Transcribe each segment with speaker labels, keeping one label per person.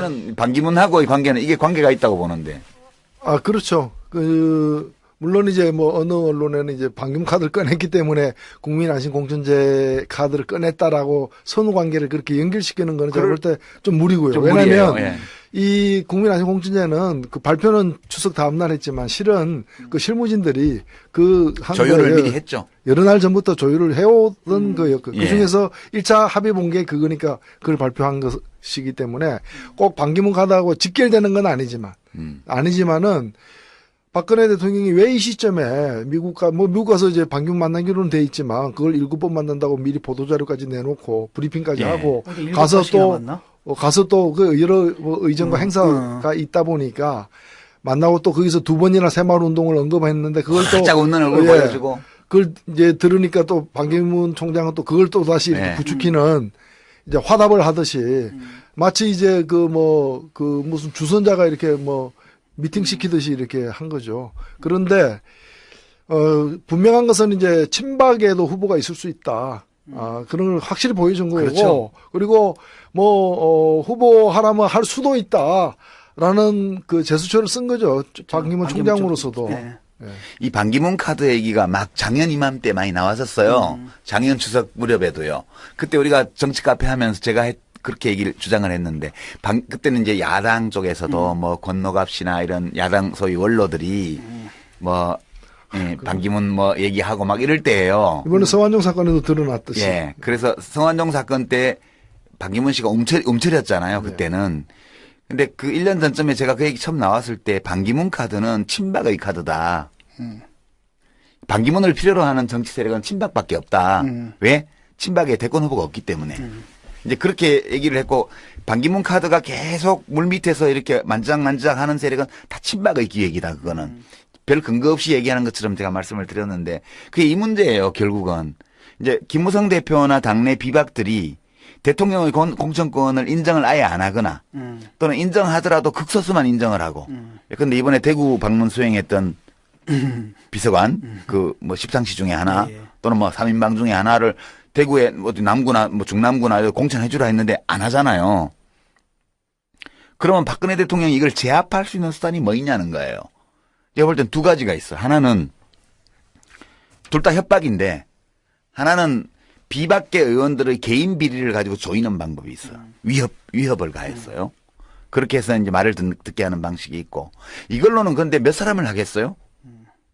Speaker 1: 저는 반기문하고의 관계는 이게 관계가 있다고 보는데.
Speaker 2: 아, 그렇죠. 물론 이제 뭐 어느 언론에는 이제 방금 카드를 꺼냈기 때문에 국민안심공천제 카드를 꺼냈다라고 선후 관계를 그렇게 연결시키는 거는 제가 볼 때 좀 무리고요. 왜냐하면
Speaker 1: 예.
Speaker 2: 이 국민안심공천제는 그 발표는 추석 다음날 했지만 실은 그 실무진들이
Speaker 1: 조율을 미리 했죠.
Speaker 2: 여러 날 전부터 조율을 해오던 거예요. 그
Speaker 1: 예.
Speaker 2: 중에서 1차 합의 본 게 그거니까 그걸 발표한 것이기 때문에 꼭 반기문 카드하고 직결되는 건 아니지만은 박근혜 대통령이 왜 이 시점에 미국 가서 이제 반기문 만나기로는 돼 있지만 그걸 7번 만난다고 미리 보도자료까지 내놓고 브리핑까지 하고 가서 또 그 여러 의전과 행사가 있다 보니까 만나고 또 거기서 2번이나 새마을 운동을 언급했는데 그걸 또
Speaker 1: 살짝 웃는 얼굴 보여주고
Speaker 2: 그걸 이제 들으니까 또 반기문 총장은 또 그걸 또 다시 이렇게 부추기는 이제 화답을 하듯이 마치 이제 무슨 주선자가 이렇게 미팅 시키듯이 이렇게 한 거죠. 그런데 분명한 것은 이제 친박에도 후보가 있을 수 있다. 그런 걸 확실히 보여준 거고.
Speaker 1: 그렇죠.
Speaker 2: 그리고 후보하라면 할 수도 있다라는 그 제스처를 쓴 거죠. 반기문 총장으로서도.
Speaker 3: 네.
Speaker 2: 네.
Speaker 1: 이 반기문 카드 얘기가 막 작년 이맘때 많이 나왔었어요. 작년 추석 무렵에도요. 그때 우리가 정치 카페 하면서 제가 그렇게 얘기를 주장을 했는데 그때는 이제 야당 쪽에서도 뭐 권노갑 씨나 이런 야당 소위 원로들이 반기문 얘기하고 막 이럴 때예요.
Speaker 2: 이번에 성완종 사건에도 드러났듯이.
Speaker 1: 예. 그래서 성완종 사건 때 반기문 씨가 움츠렸잖아요. 그때는. 근데 그 1년 전쯤에 제가 그 얘기 처음 나왔을 때 반기문 카드는 친박의 카드다. 반기문을 필요로 하는 정치 세력은 친박밖에 없다. 왜? 친박에 대권 후보가 없기 때문에. 이제 그렇게 얘기를 했고 반기문 카드가 계속 물밑에서 이렇게 만지작 하는 세력은 다 친박의 기획이다. 그거는. 별 근거 없이 얘기하는 것처럼 제가 말씀을 드렸는데 그게 이 문제예요. 결국은. 이제 김무성 대표나 당내 비박들이 대통령의 공천권을 인정을 아예 안 하거나 또는 인정하더라도 극소수만 인정을 하고 그런데 이번에 대구 방문 수행했던 비서관 십상시 중에 하나 또는 3인방 중에 하나를 대구에 어디 남구나 중남구나 공천해 주라 했는데 안 하잖아요. 그러면 박근혜 대통령이 이걸 제압할 수 있는 수단이 뭐 있냐는 거예요. 제가 볼 땐 2가지가 있어. 하나는 둘 다 협박인데 하나는 비박계 의원들의 개인 비리를 가지고 조이는 방법이 있어. 위협을 가했어요. 그렇게 해서 이제 말을 듣게 하는 방식이 있고 이걸로는 근데 몇 사람을 하겠어요?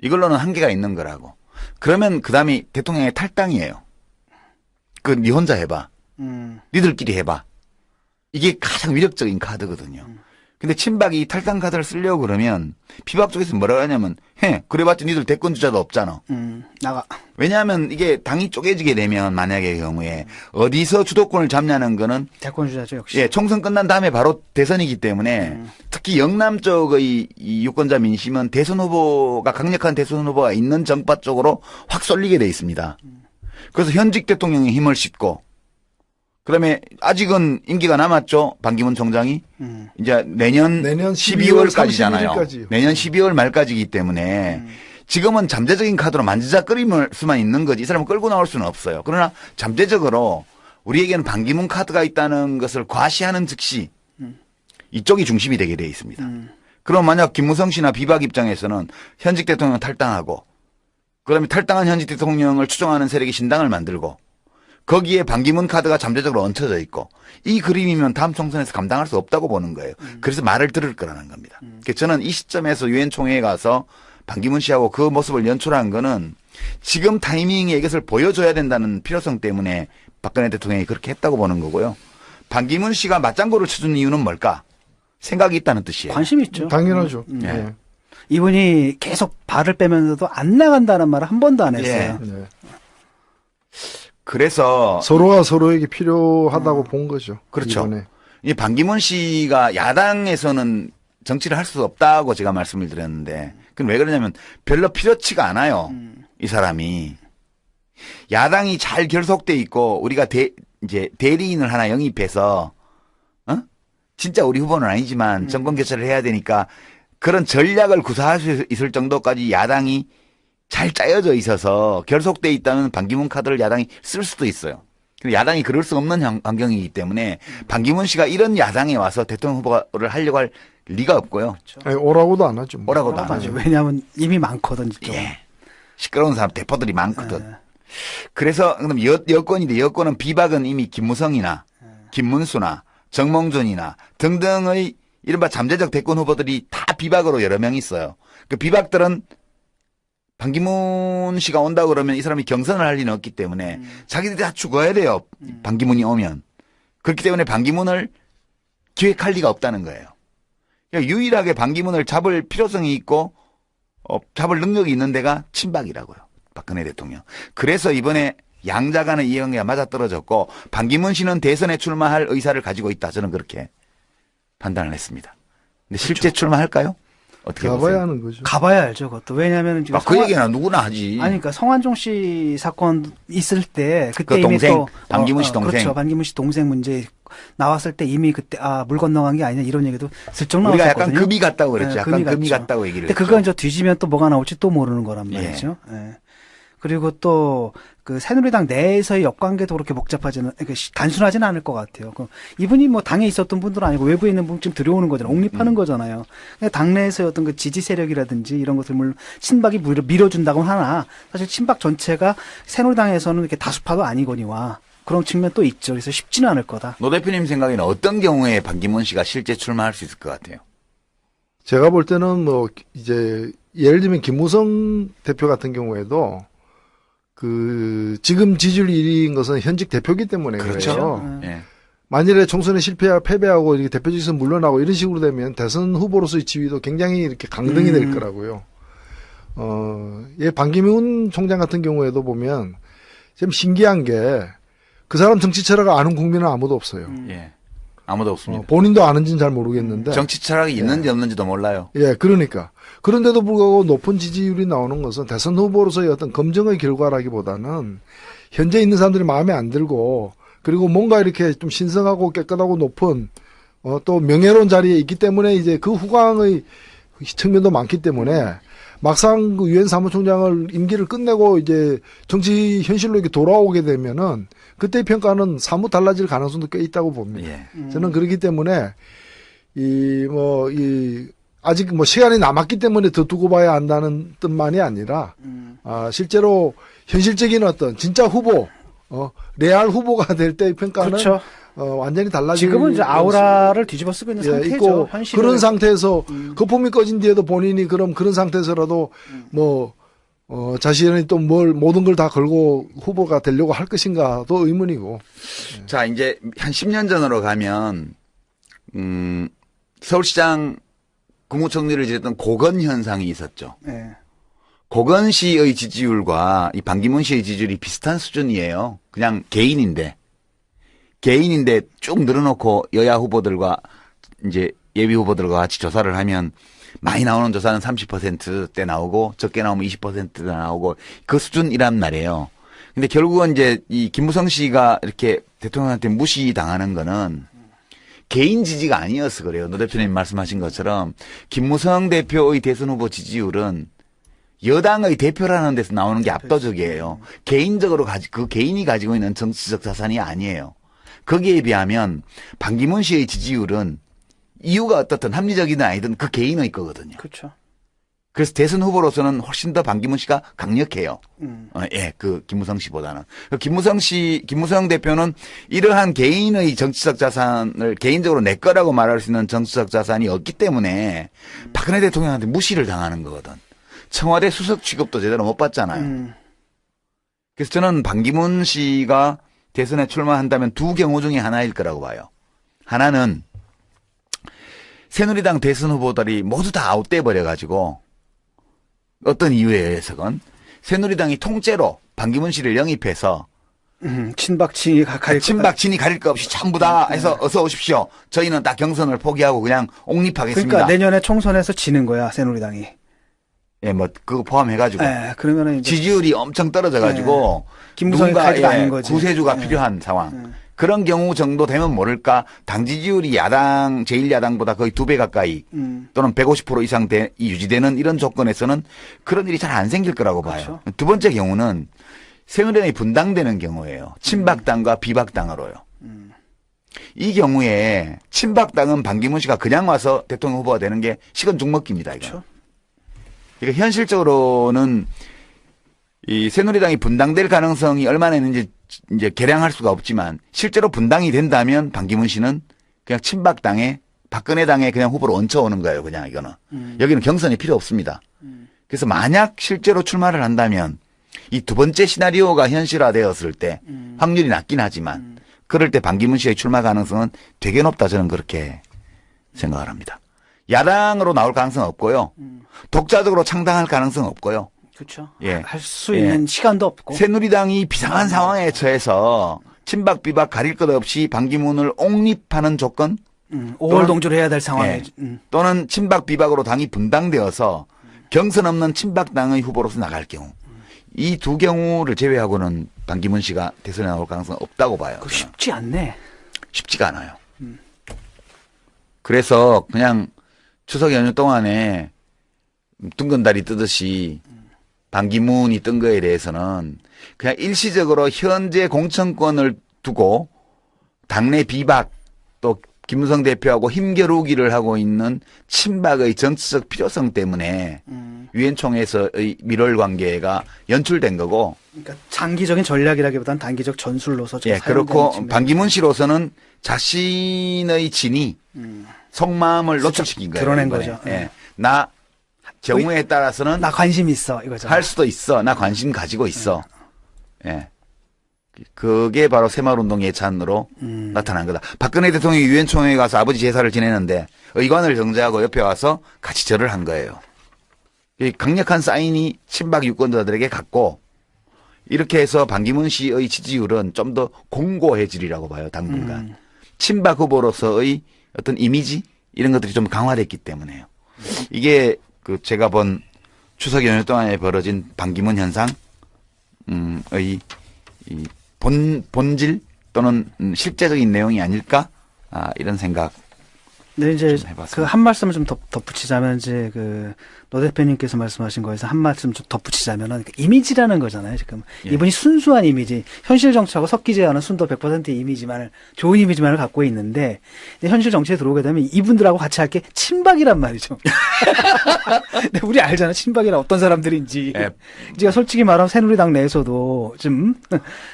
Speaker 1: 이걸로는 한계가 있는 거라고. 그러면 그다음이 대통령의 탈당이에요. 니 혼자 해봐. 니들끼리 해봐. 이게 가장 위력적인 카드거든요. 근데 친박이 이 탈당 카드를 쓰려고 그러면 비박 쪽에서 뭐라고 하냐면 그래봤자 니들 대권 주자도 없잖아.
Speaker 3: 나가.
Speaker 1: 왜냐하면 이게 당이 쪼개지게 되면 만약의 경우에 어디서 주도권을 잡냐는 거는
Speaker 3: 대권 주자죠 역시.
Speaker 1: 예, 총선 끝난 다음에 바로 대선이기 때문에 특히 영남 쪽의 이 유권자 민심은 대선 후보가 강력한 대선 후보가 있는 정파 쪽으로 확 쏠리게 돼 있습니다. 그래서 현직 대통령의 힘을 싣고 그다음에 아직은 임기가 남았죠. 반기문 총장이. 이제 내년 12월까지잖아요. 내년 12월 말까지이기 때문에 지금은 잠재적인 카드로 만지작거릴 수만 있는 거지 이 사람을 끌고 나올 수는 없어요. 그러나 잠재적으로 우리에게는 반기문 카드가 있다는 것을 과시하는 즉시 이쪽이 중심이 되게 돼 있습니다. 그럼 만약 김무성 씨나 비박 입장에서는 현직 대통령 탈당하고 그다음에 탈당한 현직 대통령을 추종하는 세력이 신당을 만들고 거기에 반기문 카드가 잠재적으로 얹혀져 있고 이 그림이면 다음 총선에서 감당할 수 없다고 보는 거예요. 그래서 말을 들을 거라는 겁니다. 그래서 저는 이 시점에서 유엔 총회에 가서 반기문 씨하고 그 모습을 연출한 거는 지금 타이밍에 이것을 보여줘야 된다는 필요성 때문에 박근혜 대통령이 그렇게 했다고 보는 거고요. 반기문 씨가 맞장구를 쳐준 이유는 뭘까? 생각이 있다는 뜻이에요.
Speaker 3: 관심 있죠.
Speaker 2: 당연하죠.
Speaker 1: 네.
Speaker 3: 이분이 계속 발을 빼면서도 안 나간다는 말을 한 번도 안 했어요.
Speaker 2: 네.
Speaker 1: 그래서
Speaker 2: 서로가 서로에게 필요하다고 본 거죠.
Speaker 1: 그렇죠.
Speaker 2: 이번에.
Speaker 1: 이 반기문 씨가 야당에서는 정치를 할 수 없다고 제가 말씀을 드렸는데 그건 왜 그러냐면 별로 필요치가 않아요. 이 사람이. 야당이 잘 결속돼 있고 우리가 이제 대리인을 하나 영입해서 진짜 우리 후보는 아니지만 정권 교체를 해야 되니까 그런 전략을 구사할 수 있을 정도까지 야당이 잘 짜여져 있어서 결속돼 있다면 반기문 카드를 야당이 쓸 수도 있어요. 근데 야당이 그럴 수 없는 환경이기 때문에 반기문 씨가 이런 야당에 와서 대통령 후보를 하려고 할 리가 없고요.
Speaker 2: 아니, 오라고도 안 하죠. 뭐.
Speaker 1: 오라고도 안 하죠.
Speaker 3: 왜냐하면 이미 많거든. 이쪽은.
Speaker 1: 예. 시끄러운 사람 대포들이 많거든.
Speaker 3: 예.
Speaker 1: 그래서 그럼 여권인데 여권은 비박은 이미 김무성이나 김문수나 정몽준이나 등등의 이른바 잠재적 대권 후보들이 다 비박으로 여러 명 있어요. 그 비박들은 반기문 씨가 온다 그러면 이 사람이 경선을 할 리는 없기 때문에 자기들이 다 죽어야 돼요. 반기문이 오면. 그렇기 때문에 반기문을 기획할 리가 없다는 거예요. 그러니까 유일하게 반기문을 잡을 필요성이 있고 잡을 능력이 있는 데가 친박이라고요. 박근혜 대통령. 그래서 이번에 양자 간의 이해관계가 맞아떨어졌고 반기문 씨는 대선에 출마할 의사를 가지고 있다. 저는 그렇게 판단을 했습니다. 근데 실제 출마할까요? 어떻게
Speaker 2: 가봐야
Speaker 1: 보세요?
Speaker 2: 하는 거죠.
Speaker 3: 가봐야 알죠. 그것도 왜냐하면 지금
Speaker 1: 그 얘기는 누구나 하지.
Speaker 3: 아니 그러니까 성완종 씨 사건 있을 때 그때
Speaker 1: 그
Speaker 3: 이미
Speaker 1: 동생,
Speaker 3: 또
Speaker 1: 반기문 씨 동생.
Speaker 3: 그렇죠. 반기문 씨 동생 문제 나왔을 때 이미 그때 물 건너간 게 아니냐 이런 얘기도 슬쩍
Speaker 1: 우리가
Speaker 3: 나왔었거든요.
Speaker 1: 약간 금이 같다고 그랬죠.
Speaker 3: 네,
Speaker 1: 약간 금이
Speaker 3: 같죠.
Speaker 1: 같다고 얘기를
Speaker 3: 근데
Speaker 1: 했죠.
Speaker 3: 그건 저 뒤지면 또 뭐가 나올지 또 모르는 거란 말이죠. 예. 그리고 또 그 새누리당 내에서의 역관계도 그렇게 복잡하지는 그러니까 단순하지는 않을 것 같아요. 이분이 뭐 당에 있었던 분들은 아니고 외부에 있는 분 지금 들여오는 거잖아요. 옹립하는 거잖아요. 당내에서의 어떤 그 지지 세력이라든지 이런 것들 물론 친박이 밀어준다고는 하나 사실 친박 전체가 새누리당에서는 이렇게 다수파도 아니거니와 그런 측면 또 있죠. 그래서 쉽지는 않을 거다.
Speaker 1: 노 대표님 생각에는 어떤 경우에 반기문 씨가 실제 출마할 수 있을 것 같아요?
Speaker 2: 제가 볼 때는 뭐 이제 예를 들면 김무성 대표 같은 경우에도 그 지금 지지율 1위인 것은 현직 대표이기 때문에 그렇죠.
Speaker 1: 예.
Speaker 2: 만일에 총선에 패배하고 이렇게 대표직에서 물러나고 이런 식으로 되면 대선 후보로서의 지위도 굉장히 이렇게 강등이 될 거라고요. 반기문 총장 같은 경우에도 보면 좀 신기한 게 그 사람 정치 철학을 아는 국민은 아무도 없어요.
Speaker 1: 예. 아무도 없습니다.
Speaker 2: 본인도 아는지는 잘 모르겠는데.
Speaker 1: 정치 철학이 있는지 없는지도 몰라요.
Speaker 2: 예, 그러니까. 그런데도 불구하고 높은 지지율이 나오는 것은 대선 후보로서의 어떤 검증의 결과라기보다는 현재 있는 사람들이 마음에 안 들고 그리고 뭔가 이렇게 좀 신성하고 깨끗하고 높은 또 명예로운 자리에 있기 때문에 이제 그 후광의 측면도 많기 때문에 막상 그 유엔 사무총장을 임기를 끝내고 이제 정치 현실로 이렇게 돌아오게 되면은 그때의 평가는 사뭇 달라질 가능성도 꽤 있다고 봅니다.
Speaker 1: 예.
Speaker 2: 저는 그렇기 때문에 아직 뭐 시간이 남았기 때문에 더 두고 봐야 한다는 뜻만이 아니라 실제로 현실적인 어떤 진짜 후보 레알 후보가 될 때의 평가는
Speaker 3: 그렇죠.
Speaker 2: 완전히 달라질
Speaker 3: 지금은 이제 아우라를 뒤집어 쓰고 있는 상태죠.
Speaker 2: 있고
Speaker 3: 현실을.
Speaker 2: 그런 상태에서 거품이 꺼진 뒤에도 본인이 그런 상태에서라도 자신이 또 모든 걸 다 걸고 후보가 되려고 할 것인가도 의문이고.
Speaker 1: 자, 이제 한 10년 전으로 가면 서울시장 국무총리를 지냈던 고건 현상이 있었죠.
Speaker 3: 네.
Speaker 1: 고건 씨의 지지율과 이 반기문 씨의 지지율이 비슷한 수준이에요. 그냥 개인인데 쭉 늘어놓고 여야 후보들과 이제 예비 후보들과 같이 조사를 하면 많이 나오는 조사는 30%대 나오고 적게 나오면 20%대 나오고 그 수준이란 말이에요. 근데 결국은 이제 이 김무성 씨가 이렇게 대통령한테 무시당하는 거는 개인 지지가 아니어서 그래요. 노 대표님 말씀하신 것처럼 김무성 대표의 대선 후보 지지율은 여당의 대표라는 데서 나오는 게 압도적이에요. 개인적으로 그 개인이 가지고 있는 정치적 자산이 아니에요. 거기에 비하면 반기문 씨의 지지율은 이유가 어떻든 합리적이든 아니든 그 개인의 거거든요.
Speaker 3: 그렇죠.
Speaker 1: 그래서 대선 후보로서는 훨씬 더 반기문 씨가 강력해요. 그 김무성 씨보다는. 김무성 대표는 이러한 개인의 정치적 자산을 개인적으로 내 거라고 말할 수 있는 정치적 자산이 없기 때문에 박근혜 대통령한테 무시를 당하는 거거든. 청와대 수석 취급도 제대로 못 받잖아요. 그래서 저는 반기문 씨가 대선에 출마한다면 두 경우 중에 하나일 거라고 봐요. 하나는 새누리당 대선 후보들이 모두 다 아웃돼 버려가지고 어떤 이유에 의해서건 새누리당이 통째로 반기문 씨를 영입해서
Speaker 3: 친박친이
Speaker 1: 친박친이 가릴 거 없이 전부 다 해서 어서 오십시오. 저희는 다 경선을 포기하고 그냥 옹립하겠습니다.
Speaker 3: 그러니까 내년에 총선에서 지는 거야 새누리당이.
Speaker 1: 예, 뭐 그거 포함해가지고
Speaker 3: 그러면은 이제
Speaker 1: 지지율이 엄청 떨어져가지고
Speaker 3: 김무성이 칼지가 아닌 거지.
Speaker 1: 구세주가 필요한 상황. 그런 경우 정도 되면 모를까 당 지지율이 야당 제1야당보다 거의 2배 가까이 또는 150% 이상 유지되는 이런 조건에서는 그런 일이 잘 안 생길 거라고 봐요.
Speaker 3: 그렇죠.
Speaker 1: 두 번째 경우는 새누리당이 분당되는 경우에요. 친박당과 비박당으로요. 이 경우에 친박당은 반기문 씨가 그냥 와서 대통령 후보가 되는 게 식은 죽 먹기입니다. 이거.
Speaker 3: 그렇죠.
Speaker 1: 그러니까 현실적으로는 이 새누리당이 분당될 가능성이 얼마나 있는지 이제 계량할 수가 없지만 실제로 분당이 된다면 반기문 씨는 그냥 친박당에 박근혜 당에 그냥 후보로 얹혀오는 거예요. 그냥 이거는. 여기는 경선이 필요 없습니다. 그래서 만약 실제로 출마를 한다면 이 두 번째 시나리오가 현실화되었을 때 확률이 낮긴 하지만 그럴 때 반기문 씨의 출마 가능성은 되게 높다. 저는 그렇게 생각을 합니다. 야당으로 나올 가능성은 없고요. 독자적으로 창당할 가능성은 없고요.
Speaker 3: 그렇죠.
Speaker 1: 예.
Speaker 3: 할 수 있는 시간도 없고.
Speaker 1: 새누리당이 비상한 상황에 처해서 친박 비박 가릴 것 없이 반기문을 옹립하는 조건
Speaker 3: 5월 동조를 해야 될 상황에.
Speaker 1: 예. 또는 친박 비박으로 당이 분당되어서 경선 없는 친박당의 후보로서 나갈 경우 이 두 경우를 제외하고는 반기문 씨가 대선에 나올 가능성은 없다고 봐요.
Speaker 3: 그거 쉽지 않네.
Speaker 1: 쉽지가 않아요. 그래서 그냥 추석 연휴 동안에 둥근 다리 뜨듯이 반기문이 뜬 거에 대해서는 그냥 일시적으로 현재 공천권을 두고 당내 비박 또 김무성 대표하고 힘겨루기를 하고 있는 친박의 정치적 필요성 때문에 유엔 총회에서의 밀월 관계가 연출된 거고.
Speaker 3: 그러니까 장기적인 전략이라기보다는 단기적 전술로서 좀
Speaker 1: 예, 그렇고 반기문 씨로서는 자신의 진위, 속마음을 노출시킨 거예요.
Speaker 3: 드러낸
Speaker 1: 이번에.
Speaker 3: 거죠.
Speaker 1: 예. 나 경우에 따라서는
Speaker 3: 나 관심 있어 이거죠.
Speaker 1: 할 수도 있어. 나 관심 가지고 있어. 예. 그게 바로 새마을운동 예찬으로 나타난 거다. 박근혜 대통령이 유엔 총회에 가서 아버지 제사를 지내는데 의관을 정제하고 옆에 와서 같이 절을 한 거예요. 이 강력한 사인이 친박 유권자들에게 갔고 이렇게 해서 반기문 씨의 지지율은 좀 더 공고해지리라고 봐요. 당분간. 친박 후보로서의 어떤 이미지 이런 것들이 좀 강화됐기 때문에요. 이게 그 제가 본 추석 연휴 동안에 벌어진 반기문 현상의 이 본질 또는 실제적인 내용이 아닐까? 이런 생각.
Speaker 3: 네, 이제
Speaker 1: 좀 해봤습니다.
Speaker 3: 그 한 말씀을 좀 덧붙이자면 이제 그 노 대표님께서 말씀하신 거에서 한 말씀 좀 덧붙이자면은 그 이미지라는 거잖아요. 지금
Speaker 1: 예.
Speaker 3: 이분이 순수한 이미지, 현실 정치하고 섞이지 않은 순도 100%의 이미지만을 좋은 이미지만을 갖고 있는데 이제 현실 정치에 들어오게 되면 이분들하고 같이 할 게 친박이란 말이죠. 근데 우리 알잖아, 친박이란 어떤 사람들인지.
Speaker 1: 예.
Speaker 3: 제가 솔직히 말하면 새누리당 내에서도 좀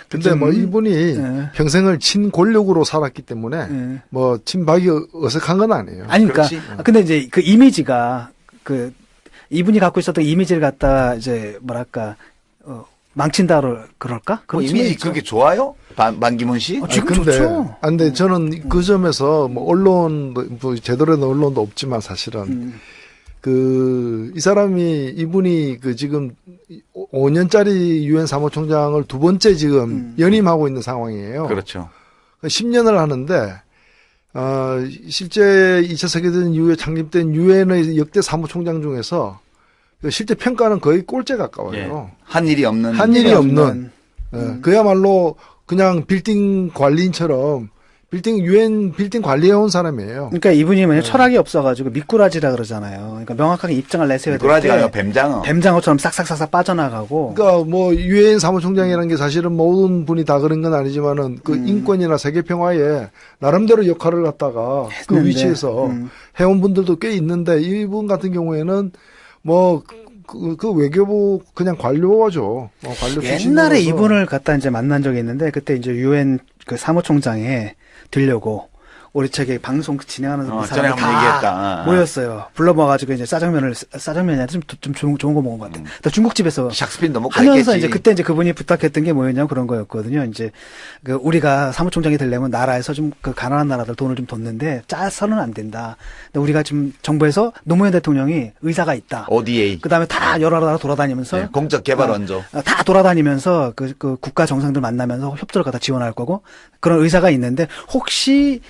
Speaker 2: 근데 뭐 이분이
Speaker 3: 예.
Speaker 2: 평생을 친권력으로 살았기 때문에
Speaker 3: 예.
Speaker 2: 뭐 친박이 어색한 건 아니에요.
Speaker 3: 아니, 그러니까
Speaker 1: 그렇지.
Speaker 3: 근데 이제 그 이미지가 그 이분이 갖고 있었던 이미지를 갖다 이제 뭐랄까 망친다 그럴까?
Speaker 1: 뭐
Speaker 3: 그런
Speaker 1: 이미지
Speaker 3: 측면이
Speaker 1: 그렇게 좋아요? 반기문 씨?
Speaker 3: 지금
Speaker 2: 근데,
Speaker 3: 좋죠.
Speaker 2: 근데 저는 그 점에서 뭐 언론, 뭐 제대로 된 언론도 없지만 사실은 이 사람이 이분이 그 지금 5년짜리 유엔 사무총장을 두 번째 지금 연임하고 있는 상황이에요.
Speaker 1: 그렇죠.
Speaker 2: 10년을 하는데 실제 2차 세계대전 이후에 창립된 유엔의 역대 사무총장 중에서 실제 평가는 거의 꼴찌에 가까워요.
Speaker 1: 한 일이 없는.
Speaker 2: 한 일이 없는. 그야말로 그냥 빌딩 관리인처럼 유엔 빌딩 관리해온 사람이에요.
Speaker 3: 그러니까 이분이 뭐냐 철학이 없어가지고 미꾸라지라 그러잖아요. 그러니까 명확하게 입장을 내세워야 될
Speaker 1: 미꾸라지가 아니라
Speaker 3: 때
Speaker 1: 뱀장어.
Speaker 3: 뱀장어처럼 싹싹싹싹 빠져나가고.
Speaker 2: 그러니까 뭐 유엔 사무총장이라는 게 사실은 모든 분이 다 그런 건 아니지만은 그 인권이나 세계 평화에 나름대로 역할을 갖다가 그
Speaker 3: 했는데,
Speaker 2: 위치에서 해온 분들도 꽤 있는데 이분 같은 경우에는 뭐 그 외교부 그냥 관료죠. 관료 출신으로서.
Speaker 3: 옛날에 이분을 갖다 이제 만난 적이 있는데 그때 이제 유엔 그 사무총장에 들려고 우리 저기 방송 진행하는
Speaker 1: 전에
Speaker 3: 사람들
Speaker 1: 한번
Speaker 3: 다
Speaker 1: 얘기했다.
Speaker 3: 모였어요. 불러모아가지고 이제 짜장면이 아니라 좀 좋은 거 먹은 것 같아. 또 중국집에서
Speaker 1: 샥스핀도 먹고
Speaker 3: 하면서
Speaker 1: 했겠지.
Speaker 3: 이제 그때 이제 그분이 부탁했던 게 뭐였냐면 그런 거였거든요. 이제 그 우리가 사무총장이 되려면 나라에서 좀 그 가난한 나라들 돈을 좀 뒀는데 짜서는 안 된다. 근데 우리가 지금 정부에서 노무현 대통령이 의사가 있다.
Speaker 1: ODA.
Speaker 3: 그다음에 다 여러 나라 돌아다니면서
Speaker 1: 네, 공적 개발 원조.
Speaker 3: 다 돌아다니면서 그 국가 정상들 만나면서 협조를 갖다 지원할 거고 그런 의사가 있는데 혹시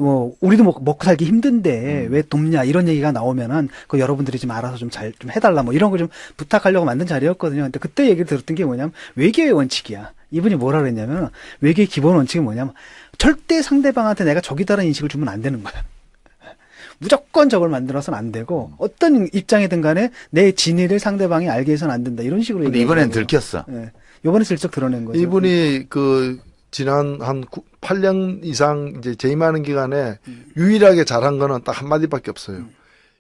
Speaker 3: 뭐 우리도 먹고 살기 힘든데 왜 돕냐 이런 얘기가 나오면은 그 여러분들이 좀 알아서 좀 잘 좀 해달라 뭐 이런 거 좀 부탁하려고 만든 자리였거든요. 근데 그때 얘기를 들었던 게 뭐냐면 외교의 원칙이야. 이분이 뭐라 그랬냐면 외교의 기본 원칙이 뭐냐면 절대 상대방한테 내가 적이다라는 인식을 주면 안 되는 거야. 무조건 저걸 만들어서는 안 되고 어떤 입장이든 간에 내 진위를 상대방이 알게 해서는 안 된다. 이런 식으로
Speaker 1: 근데 이번엔 들켰어.
Speaker 3: 예. 이번에 슬쩍 드러낸 거죠.
Speaker 2: 이분이 그 지난 한 8년 이상 이제 재임하는 기간에 유일하게 잘한 거는 딱 한마디밖에 없어요.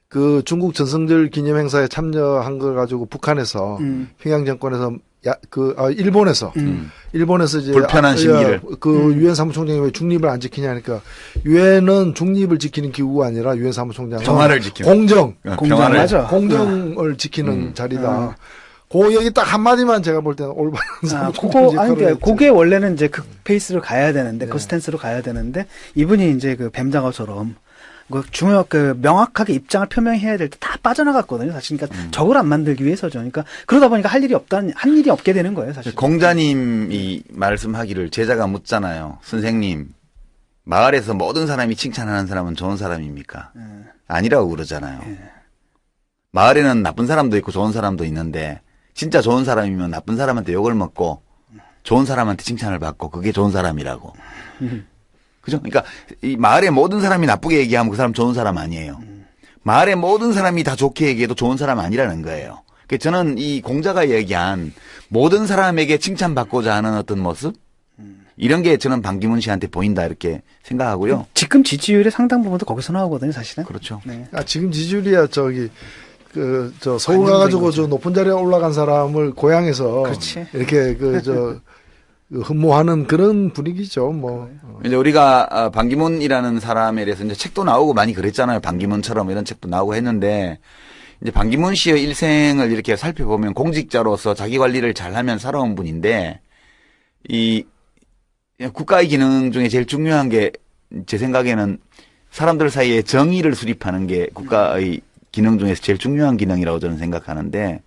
Speaker 2: 그 중국 전성절 기념 행사에 참여한 걸 가지고 북한에서 평양 정권에서 일본에서 이제
Speaker 1: 불편한 심기를.
Speaker 2: 그 유엔 사무총장이 왜 중립을 안 지키냐니까 유엔은 중립을 지키는 기구가 아니라 유엔 사무총장은
Speaker 1: 평화를 지키는
Speaker 2: 공정,
Speaker 1: 평화를
Speaker 3: 맞아.
Speaker 2: 공정을 지키는 자리다. 그 얘기 딱 한마디만 제가 볼 때는 올바른 사무총장 역할을 했지.
Speaker 3: 그게 원래는 이제 그 페이스로 가야 되는데, 그 스탠스로 가야 되는데, 이분이 이제 그 뱀장어처럼, 명확하게 입장을 표명해야 될 때 다 빠져나갔거든요, 사실. 그러니까 적을 안 만들기 위해서죠. 그러니까 그러다 보니까 한 일이 없게 되는 거예요, 사실.
Speaker 1: 공자님이 말씀하기를 제자가 묻잖아요. 선생님, 마을에서 모든 사람이 칭찬하는 사람은 좋은 사람입니까? 아니라고 그러잖아요. 마을에는 나쁜 사람도 있고 좋은 사람도 있는데, 진짜 좋은 사람이면 나쁜 사람한테 욕을 먹고 좋은 사람한테 칭찬을 받고 그게 좋은 사람이라고. 그죠? 그러니까 이 마을의 모든 사람이 나쁘게 얘기하면 그 사람 좋은 사람 아니에요. 마을의 모든 사람이 다 좋게 얘기해도 좋은 사람 아니라는 거예요. 그러니까 저는 이 공자가 얘기한 모든 사람에게 칭찬받고자 하는 어떤 모습 이런 게 저는 반기문 씨한테 보인다 이렇게 생각하고요.
Speaker 3: 지금 지지율의 상당 부분도 거기서 나오거든요, 사실은.
Speaker 1: 그렇죠.
Speaker 3: 네.
Speaker 2: 지금 지지율이야 서울 가가지고 저 높은 자리에 올라간 사람을 고향에서
Speaker 3: 그렇지.
Speaker 2: 이렇게 흠모하는 그런 분위기죠. 뭐
Speaker 1: 이제 우리가 반기문이라는 사람에 대해서 이제 책도 나오고 많이 그랬잖아요. 반기문처럼 이런 책도 나오고 했는데 이제 반기문 씨의 일생을 이렇게 살펴보면 공직자로서 자기 관리를 잘하면 살아온 분인데 이 국가의 기능 중에 제일 중요한 게 제 생각에는 사람들 사이에 정의를 수립하는 게 국가의 기능 중에서 제일 중요한 기능이라고 저는 생각하는데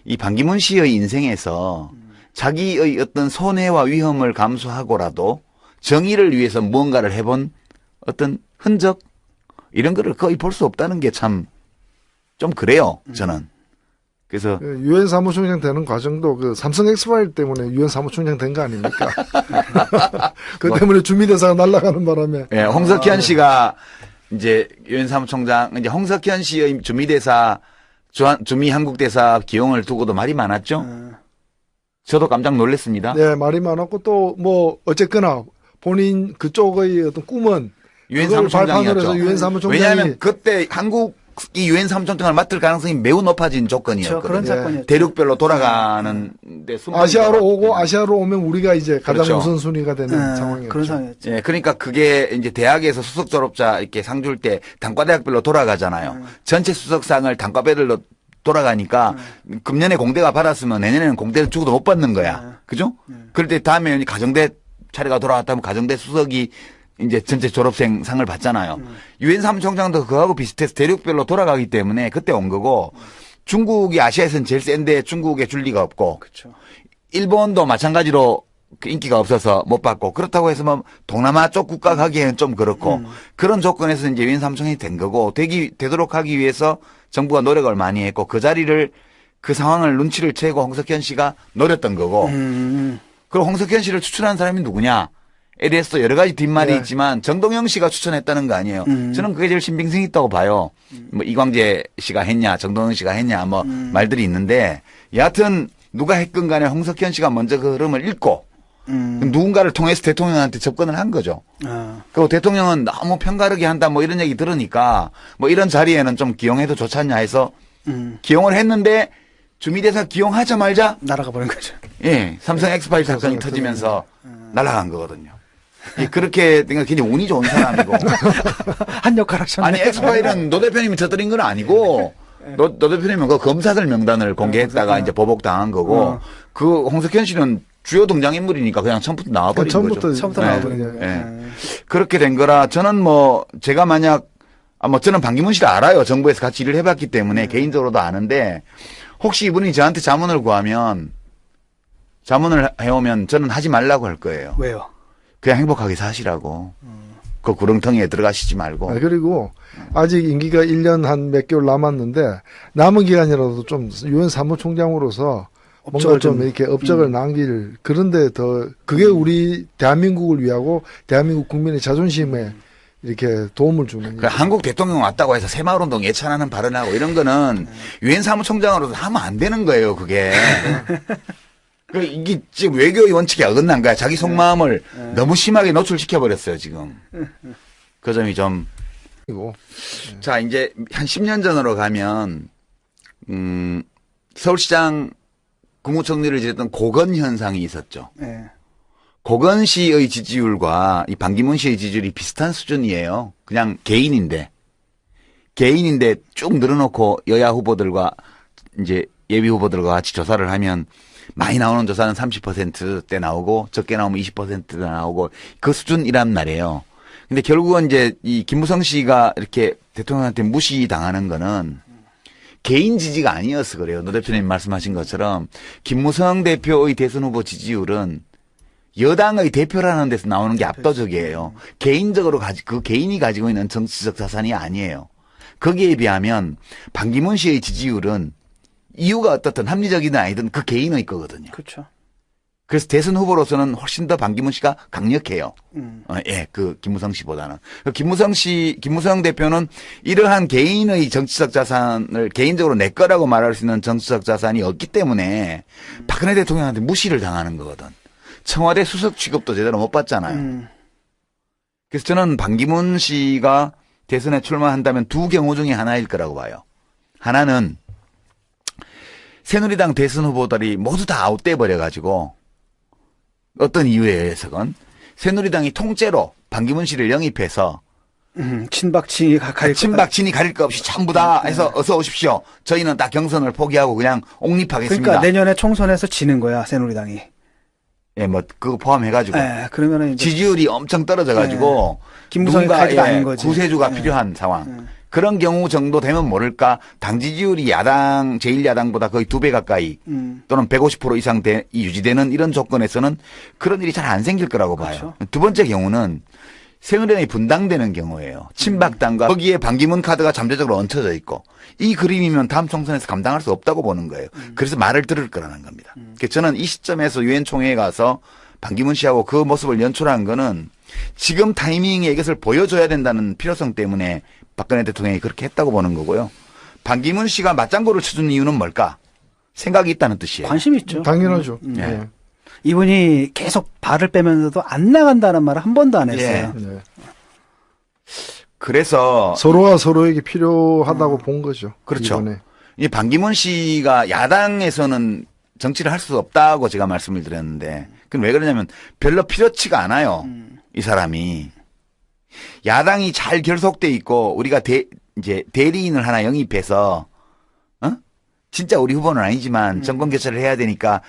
Speaker 1: 이 반기문 씨의 인생에서 자기의 어떤 손해와 위험을 감수하고라도 정의를 위해서 무언가를 해본 어떤 흔적 이런 거를 거의 볼 수 없다는 게 참 좀 그래요 저는. 그래서
Speaker 2: 유엔 사무총장 되는 과정도 그 삼성 엑스파일 때문에 유엔 사무총장 된 거 아닙니까? 그 때문에 주미대사가 날아가는 바람에.
Speaker 1: 예, 홍석현 씨가 이제 유엔 사무총장 이제 홍석현 씨의 주미대사 주미 한국대사 기용을 두고도 말이 많았죠. 저도 깜짝 놀랐습니다.
Speaker 2: 네, 말이 많았고 또 뭐 어쨌거나 본인 그쪽의 어떤 꿈은
Speaker 1: 유엔
Speaker 2: 그걸 발판으로
Speaker 1: 사무총장이었죠.
Speaker 2: 해서 유엔 사무총장이
Speaker 1: 왜냐하면 그때 한국이 유엔 사무총장을 맡을 가능성이 매우 높아진 조건이었거든요.
Speaker 3: 그런 사건이었죠.
Speaker 1: 대륙별로 돌아가는 데
Speaker 2: 아시아로 오고 아시아로 오면 우리가 이제 가장
Speaker 1: 그렇죠.
Speaker 2: 우선순위가 되는 상황이었죠.
Speaker 3: 그런 상황이었죠.
Speaker 1: 예, 그러니까 그게 이제 대학에서 수석 졸업자 이렇게 상 줄 때 단과대학별로 돌아가잖아요. 전체 수석상을 단과별로 돌아가니까 금년에 공대가 받았으면 내년에는 공대를 주고도 못 받는 거야. 그죠? 그럴 때 다음에 가정대 차례가 돌아왔다면 가정대 수석이 이제 전체 졸업생 상을 받잖아요. 유엔 사무총장도 그거하고 비슷해서 대륙별로 돌아가기 때문에 그때 온 거고 중국이 아시아에서는 제일 센데 중국에 줄 리가 없고
Speaker 3: 그렇죠.
Speaker 1: 일본도 마찬가지로 그 인기가 없어서 못 받고 그렇다고 해서 뭐 동남아 쪽 국가 가기에는 좀 그렇고 그런 조건에서 이제 유엔 사무총장이 된 거고 되도록 하기 위해서 정부가 노력을 많이 했고 그 자리를 그 상황을 눈치를 채고 홍석현 씨가 노렸던 거고 그리고 홍석현 씨를 추천한 사람이 누구냐? 에 대해서 여러 가지 뒷말이 있지만 정동영 씨가 추천했다는 거 아니에요. 저는 그게 제일 신빙성이 있다고 봐요. 뭐 이광재 씨가 했냐, 정동영 씨가 했냐, 뭐 말들이 있는데 여하튼 누가 했건 간에 홍석현 씨가 먼저 그 흐름을 읽고 누군가를 통해서 대통령한테 접근을 한 거죠. 그리고 대통령은 너무 편가르게 한다 뭐 이런 얘기 들으니까 뭐 이런 자리에는 좀 기용해도 좋지 않냐 해서 기용을 했는데 주미대사 기용하자마자
Speaker 3: 날아가 버린 거죠.
Speaker 1: 예, 삼성 엑스파일 사건이 터지면서 날아간 거거든요. 예, 그렇게 굉장히 운이 좋은 사람이고.
Speaker 3: 한 역할 하셨네.
Speaker 1: 아니, 엑스파일은 노 대표님이 터뜨린 건 아니고, 노 대표님은 그 검사들 명단을 공개했다가 이제 보복당한 거고, 그 홍석현 씨는 주요 등장인물이니까 그냥 처음부터 나와버린 거죠.
Speaker 3: 처음부터 나와버린 거예요.
Speaker 1: 예. 그렇게 된 거라, 저는 뭐, 제가 만약, 저는 반기문 씨를 알아요. 정부에서 같이 일을 해봤기 때문에 개인적으로도 아는데, 혹시 이분이 저한테 자문을 구하면, 자문을 해오면 저는 하지 말라고 할 거예요.
Speaker 3: 왜요?
Speaker 1: 그냥 행복하게 사시라고. 그 구렁텅이에 들어가시지 말고.
Speaker 2: 그리고 아직 임기가 1년 한 몇 개월 남았는데 남은 기간이라도 좀 유엔 사무총장으로서 뭔가 좀 이렇게 업적을 남길 그런데 더 그게 우리 대한민국을 위하고 대한민국 국민의 자존심에 이렇게 도움을 주는.
Speaker 1: 그 한국 대통령 왔다고 해서 새마을운동 예찬하는 발언하고 이런 거는 유엔 사무총장으로도 하면 안 되는 거예요, 그게. 이게 지금 외교의 원칙에 어긋난 거야. 자기 속마음을 너무 심하게 노출시켜버렸어요, 지금. 그 점이 좀.
Speaker 2: 이고.
Speaker 1: 자, 이제 한 10년 전으로 가면, 서울시장 국무총리를 지냈던 고건 현상이 있었죠.
Speaker 3: 예.
Speaker 1: 고건 씨의 지지율과 이 반기문 씨의 지지율이 비슷한 수준이에요. 그냥 개인인데 쭉 늘어놓고 여야 후보들과 이제 예비 후보들과 같이 조사를 하면 많이 나오는 조사는 30%대 나오고 적게 나오면 20%대 나오고 그 수준이란 말이에요. 근데 결국은 이제 이 김무성 씨가 이렇게 대통령한테 무시당하는 거는 개인 지지가 아니어서 그래요. 노 대표님 말씀하신 것처럼 김무성 대표의 대선 후보 지지율은 여당의 대표라는 데서 나오는 게 압도적이에요. 개인적으로 그 개인이 가지고 있는 정치적 자산이 아니에요. 거기에 비하면 반기문 씨의 지지율은 이유가 어떻든 합리적이든 아니든 그 개인의 거거든요.
Speaker 3: 그렇죠.
Speaker 1: 그래서 대선 후보로서는 훨씬 더 반기문 씨가 강력해요. 예, 그 김무성 씨보다는. 김무성 대표는 이러한 개인의 정치적 자산을 개인적으로 내 거라고 말할 수 있는 정치적 자산이 없기 때문에 박근혜 대통령한테 무시를 당하는 거거든. 청와대 수석 취급도 제대로 못 받잖아요. 그래서 저는 반기문 씨가 대선에 출마한다면 두 경우 중에 하나일 거라고 봐요. 하나는 새누리당 대선 후보들이 모두 다 아웃돼 버려가지고 어떤 이유에 의해서건 새누리당이 통째로 반기문 씨를 영입해서
Speaker 3: 친박친이
Speaker 1: 친박친이 가릴 거 없이 전부 다 해서 어서 오십시오. 저희는 다 경선을 포기하고 그냥 옹립하겠습니다.
Speaker 3: 그러니까 내년에 총선에서 지는 거야 새누리당이.
Speaker 1: 예, 뭐 그거 포함해가지고
Speaker 3: 그러면은 이제
Speaker 1: 지지율이 엄청 떨어져가지고
Speaker 3: 김무성이 카드가 아닌 거지.
Speaker 1: 구세주가 필요한 상황. 그런 경우 정도 되면 모를까 당 지지율이 야당 제1야당보다 거의 2배 가까이 또는 150% 이상 유지되는 이런 조건에서는 그런 일이 잘 안 생길 거라고 봐요.
Speaker 3: 그렇죠.
Speaker 1: 두 번째 경우는 새누리당이 분당되는 경우예요. 친박당과 거기에 반기문 카드가 잠재적으로 얹혀져 있고 이 그림이면 다음 총선에서 감당할 수 없다고 보는 거예요. 그래서 말을 들을 거라는 겁니다. 그래서 저는 이 시점에서 유엔 총회에 가서 반기문 씨하고 그 모습을 연출한 거는 지금 타이밍에 이것을 보여줘야 된다는 필요성 때문에 박근혜 대통령이 그렇게 했다고 보는 거고요. 반기문 씨가 맞장구를 쳐준 이유는 뭘까? 생각이 있다는 뜻이에요.
Speaker 3: 관심 있죠.
Speaker 2: 당연하죠.
Speaker 1: 네.
Speaker 3: 이분이 계속 발을 빼면서도 안 나간다는 말을 한 번도 안 했어요.
Speaker 2: 네.
Speaker 1: 그래서
Speaker 2: 서로가 서로에게 필요하다고 본 거죠.
Speaker 1: 그렇죠.
Speaker 2: 이번에.
Speaker 1: 이 반기문 씨가 야당에서는 정치를 할 수 없다고 제가 말씀을 드렸는데 그건 왜 그러냐면 별로 필요치가 않아요. 이 사람이. 야당이 잘 결속돼 있고 우리가 이제 대리인을 하나 영입해서 진짜 우리 후보는 아니지만 정권 교체를 해야 되니까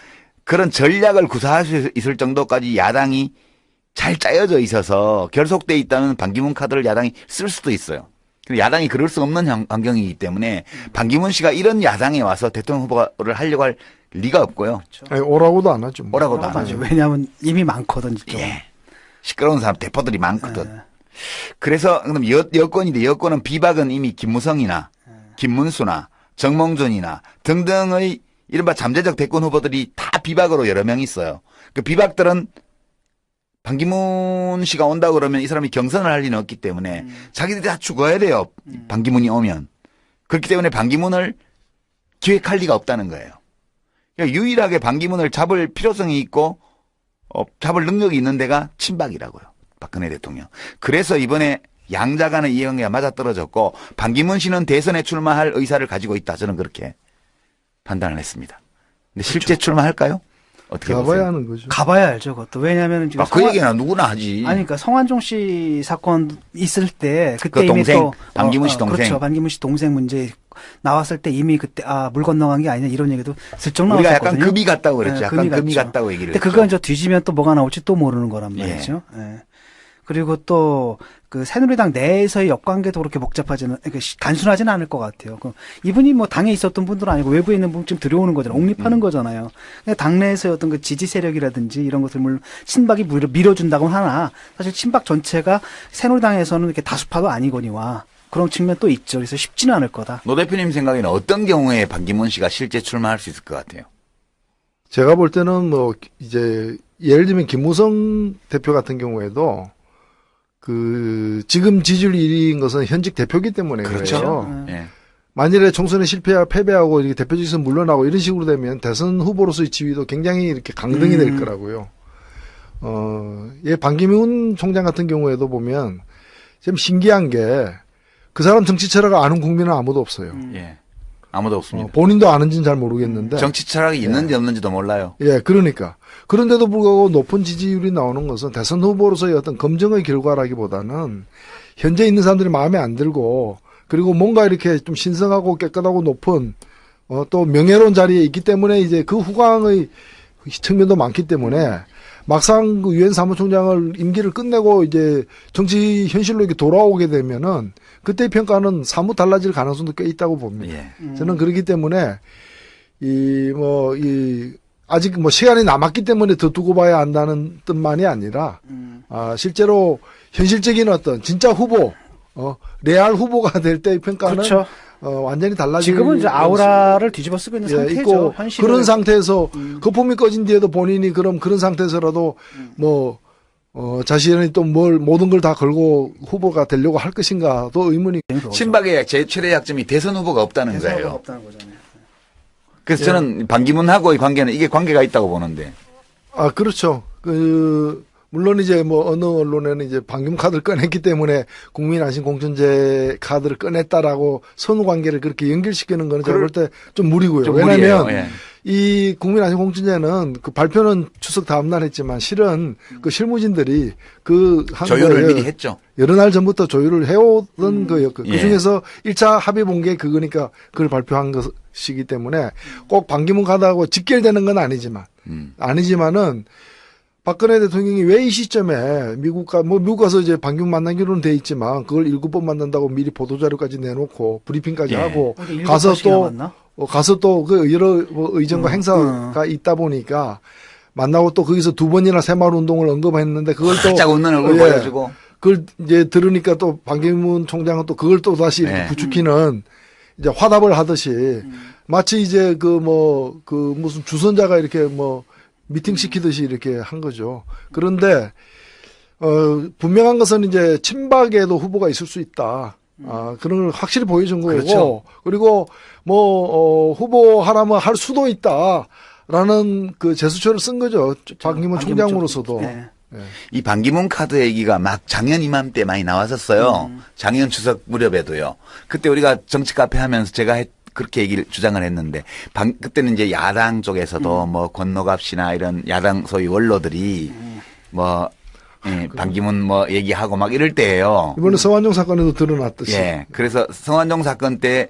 Speaker 1: 그런 전략을 구사할 수 있을 정도까지 야당이 잘 짜여져 있어서 결속돼 있다면 반기문 카드를 야당이 쓸 수도 있어요. 근데 야당이 그럴 수 없는 환경이기 때문에 반기문 씨가 이런 야당에 와서 대통령 후보를 하려고 할 리가 없고요.
Speaker 3: 그렇죠.
Speaker 2: 아니, 오라고도 안 하죠. 뭐.
Speaker 1: 오라고도 안 하죠.
Speaker 3: 왜냐하면 이미 많거든.
Speaker 1: 예. 시끄러운 사람 대포들이 많거든. 그래서 그럼 여권인데 여권은 비박은 이미 김무성이나 김문수나 정몽준이나 등등의 이른바 잠재적 대권 후보들이 다 비박으로 여러 명 있어요. 그 비박들은 반기문 씨가 온다 그러면 이 사람이 경선을 할 리는 없기 때문에 자기들이 다 죽어야 돼요. 반기문이 오면. 그렇기 때문에 반기문을 기획할 리가 없다는 거예요. 그러니까 유일하게 반기문을 잡을 필요성이 있고 잡을 능력이 있는 데가 친박이라고요. 박근혜 대통령. 그래서 이번에 양자 간의 이해관계가 맞아떨어졌고 반기문 씨는 대선에 출마할 의사를 가지고 있다. 저는 그렇게 판단을 했습니다. 근데 실제 출마할까요? 어떻게
Speaker 2: 가봐야
Speaker 1: 보세요?
Speaker 2: 하는 거죠.
Speaker 3: 가봐야 알죠, 그것도. 왜냐하면 지금
Speaker 1: 그 얘기는 누구나 하지.
Speaker 3: 아니, 그러니까 성완종 씨 사건 있을 때 그때
Speaker 1: 그
Speaker 3: 이미
Speaker 1: 동생,
Speaker 3: 또
Speaker 1: 반기문 씨 동생.
Speaker 3: 그렇죠, 반기문 씨 동생 문제 나왔을 때 이미 그때 물 건너간 게 아니냐 이런 얘기도 슬쩍
Speaker 1: 우리가
Speaker 3: 나왔었거든요.
Speaker 1: 약간 금이 같다고 그랬죠.
Speaker 3: 네,
Speaker 1: 약간 금이
Speaker 3: 갔죠.
Speaker 1: 같다고 얘기를
Speaker 3: 근데
Speaker 1: 했죠.
Speaker 3: 그건 저 뒤지면 또 뭐가 나올지 또 모르는 거란 말이죠. 예. 그리고 또 그 새누리당 내에서의 역관계도 그렇게 복잡하지는, 그러니까 단순하지는 않을 것 같아요. 이분이 뭐 당에 있었던 분들은 아니고 외부에 있는 분 지금 들여오는 거잖아요. 옹립하는 거잖아요. 그러니까 당내에서의 어떤 그 지지 세력이라든지 이런 것들 물론 친박이 밀어준다고는 하나 사실 친박 전체가 새누리당에서는 이렇게 다수파도 아니거니와 그런 측면 또 있죠. 그래서 쉽지는 않을 거다.
Speaker 1: 노 대표님 생각에는 어떤 경우에 반기문 씨가 실제 출마할 수 있을 것 같아요?
Speaker 2: 제가 볼 때는 뭐 이제 예를 들면 김무성 대표 같은 경우에도 지금 지지율 1위인 것은 현직 대표기 때문에
Speaker 1: 그렇죠.
Speaker 2: 그래요.
Speaker 1: 예.
Speaker 2: 만일에 총선에 패배하고 이렇게 대표직에서 물러나고 이런 식으로 되면 대선 후보로서의 지위도 굉장히 이렇게 강등이 될 거라고요. 반기문 총장 같은 경우에도 보면 좀 신기한 게 그 사람 정치 철학을 아는 국민은 아무도 없어요.
Speaker 1: 예. 아무도 없습니다.
Speaker 2: 본인도 아는지는 잘 모르겠는데.
Speaker 1: 정치 철학이 있는지 없는지도 몰라요.
Speaker 2: 예, 그러니까. 그런데도 불구하고 높은 지지율이 나오는 것은 대선 후보로서의 어떤 검증의 결과라기보다는 현재 있는 사람들이 마음에 안 들고 그리고 뭔가 이렇게 좀 신성하고 깨끗하고 높은 또 명예로운 자리에 있기 때문에 이제 그 후광의 측면도 많기 때문에 막상 그 유엔 사무총장을 임기를 끝내고 이제 정치 현실로 이렇게 돌아오게 되면은 그때의 평가는 사뭇 달라질 가능성도 꽤 있다고 봅니다.
Speaker 1: 예.
Speaker 2: 저는 그렇기 때문에 아직 시간이 남았기 때문에 더 두고 봐야 한다는 뜻만이 아니라 실제로 현실적인 어떤 진짜 후보 레알 후보가 될 때의 평가는
Speaker 3: 그렇죠.
Speaker 2: 완전히 달라질
Speaker 3: 지금은 이제 아우라를 뒤집어 쓰고 있는 상태죠.
Speaker 2: 있고
Speaker 3: 현실을.
Speaker 2: 그런 상태에서 거품이 꺼진 뒤에도 본인이 그런 상태에서라도 자신이 또 모든 걸 다 걸고 후보가 되려고 할 것인가도 의문이.
Speaker 1: 친박의 제 최대 약점이 대선 후보가 없다는
Speaker 3: 대선 후보가
Speaker 1: 거예요.
Speaker 3: 없다는 거잖아요.
Speaker 1: 그래서 저는 반기문하고의 관계는 이게 관계가 있다고 보는데.
Speaker 2: 그렇죠. 물론 이제 어느 언론에는 이제 방금 카드를 꺼냈기 때문에 국민안심 공천제 카드를 꺼냈다라고 선후 관계를 그렇게 연결시키는 거는 제가 볼 때 좀 무리고요.
Speaker 1: 좀
Speaker 2: 왜냐하면
Speaker 1: 무리예요. 예.
Speaker 2: 이 국민안심 공천제는 그 발표는 추석 다음날 했지만 실은 그 실무진들이
Speaker 1: 조율을 미리 했죠.
Speaker 2: 여러 날 전부터 조율을 해오던 그
Speaker 1: 예.
Speaker 2: 중에서 1차 합의 본 게 그거니까 그걸 발표한 것이기 때문에 꼭 반기문 카드하고 직결되는 건 아니지만은 박근혜 대통령이 왜 이 시점에 미국 가서 이제 반기문 만나기로는 돼 있지만 그걸 7번 만난다고 미리 보도자료까지 내놓고 브리핑까지
Speaker 1: 예.
Speaker 2: 하고
Speaker 3: 어디
Speaker 2: 가서 또 그 여러 의전과 행사가 있다 보니까 만나고 또 거기서 2번이나 새마을 운동을 언급했는데 그걸 또
Speaker 1: 살짝 웃는 얼굴 보여주고.
Speaker 2: 그걸 이제 들으니까 또 반기문 총장은 또 그걸 또 다시 이렇게
Speaker 1: 네.
Speaker 2: 부추기는 이제 화답을 하듯이 마치 이제 무슨 주선자가 이렇게 미팅 시키듯이 이렇게 한 거죠. 그런데 분명한 것은 이제 친박에도 후보가 있을 수 있다. 그런 걸 확실히 보여준 거고.
Speaker 1: 그렇죠.
Speaker 2: 그리고 후보 하라면 할 수도 있다라는 그 제스처를 쓴 거죠. 반기문 총장으로서도.
Speaker 3: 네.
Speaker 1: 이 반기문 카드 얘기가 막 작년 이맘때 많이 나왔었어요. 작년 추석 무렵에도요. 그때 우리가 정치 카페 하면서 제가 그렇게 주장을 했는데, 그때는 이제 야당 쪽에서도 권노갑 씨나 이런 야당 소위 원로들이 반기문 얘기하고 막 이럴 때예요.
Speaker 2: 이번에 성완종 사건에도 드러났듯이.
Speaker 1: 예. 그래서 성완종 사건 때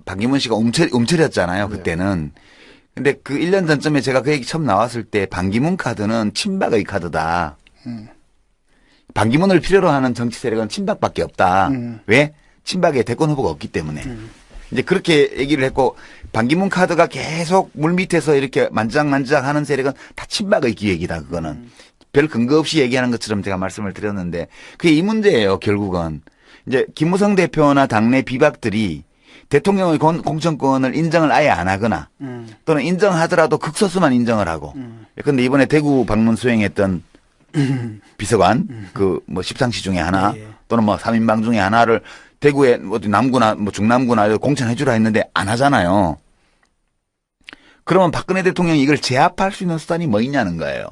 Speaker 1: 반기문 씨가 움츠렸잖아요. 그때는. 근데 그 1년 전쯤에 제가 그 얘기 처음 나왔을 때 반기문 카드는 친박의 카드다. 반기문을 필요로 하는 정치 세력은 친박밖에 없다. 왜? 친박에 대권 후보가 없기 때문에. 이제 그렇게 얘기를 했고, 반기문 카드가 계속 물밑에서 이렇게 만지작 하는 세력은 다 친박의 기획이다, 그거는. 별 근거 없이 얘기하는 것처럼 제가 말씀을 드렸는데, 그게 이 문제예요, 결국은. 이제 김무성 대표나 당내 비박들이 대통령의 공천권을 인정을 아예 안 하거나, 또는 인정하더라도 극소수만 인정을 하고, 근데 이번에 대구 방문 수행했던 비서관, 십상시 중에 하나, 또는 3인방 중에 하나를 대구에 어디 남구나 중남구나 공천해주라 했는데 안 하잖아요. 그러면 박근혜 대통령이 이걸 제압할 수 있는 수단이 뭐 있냐는 거예요.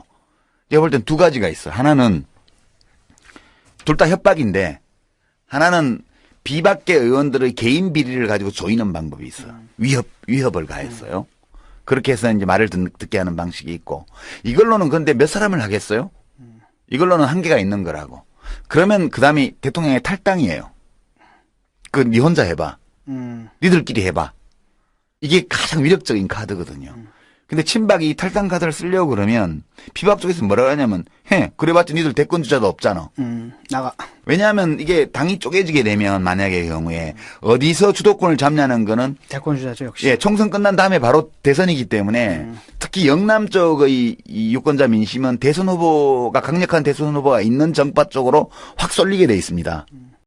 Speaker 1: 제가 볼 땐 2가지가 있어. 하나는 둘 다 협박인데, 하나는 비박계 의원들의 개인 비리를 가지고 조이는 방법이 있어요. 위협을 가했어요. 그렇게 해서 이제 말을 듣게 하는 방식이 있고, 이걸로는 근데 몇 사람을 하겠어요? 이걸로는 한계가 있는 거라고. 그러면 그 다음이 대통령의 탈당이에요. 니 혼자 해봐. 니들끼리 해봐. 이게 가장 위력적인 카드거든요. 근데 친박이 이 탈당 카드를 쓰려고 그러면 비박 쪽에서 뭐라고 하냐면, 그래봤자 니들 대권 주자도 없잖아.
Speaker 3: 나가.
Speaker 1: 왜냐하면 이게 당이 쪼개지게 되면 만약의 경우에 어디서 주도권을 잡냐는 거는
Speaker 3: 대권 주자죠, 역시.
Speaker 1: 예, 총선 끝난 다음에 바로 대선이기 때문에 특히 영남 쪽의 이 유권자 민심은 대선 후보가 강력한 대선 후보가 있는 정파 쪽으로 확 쏠리게 돼 있습니다.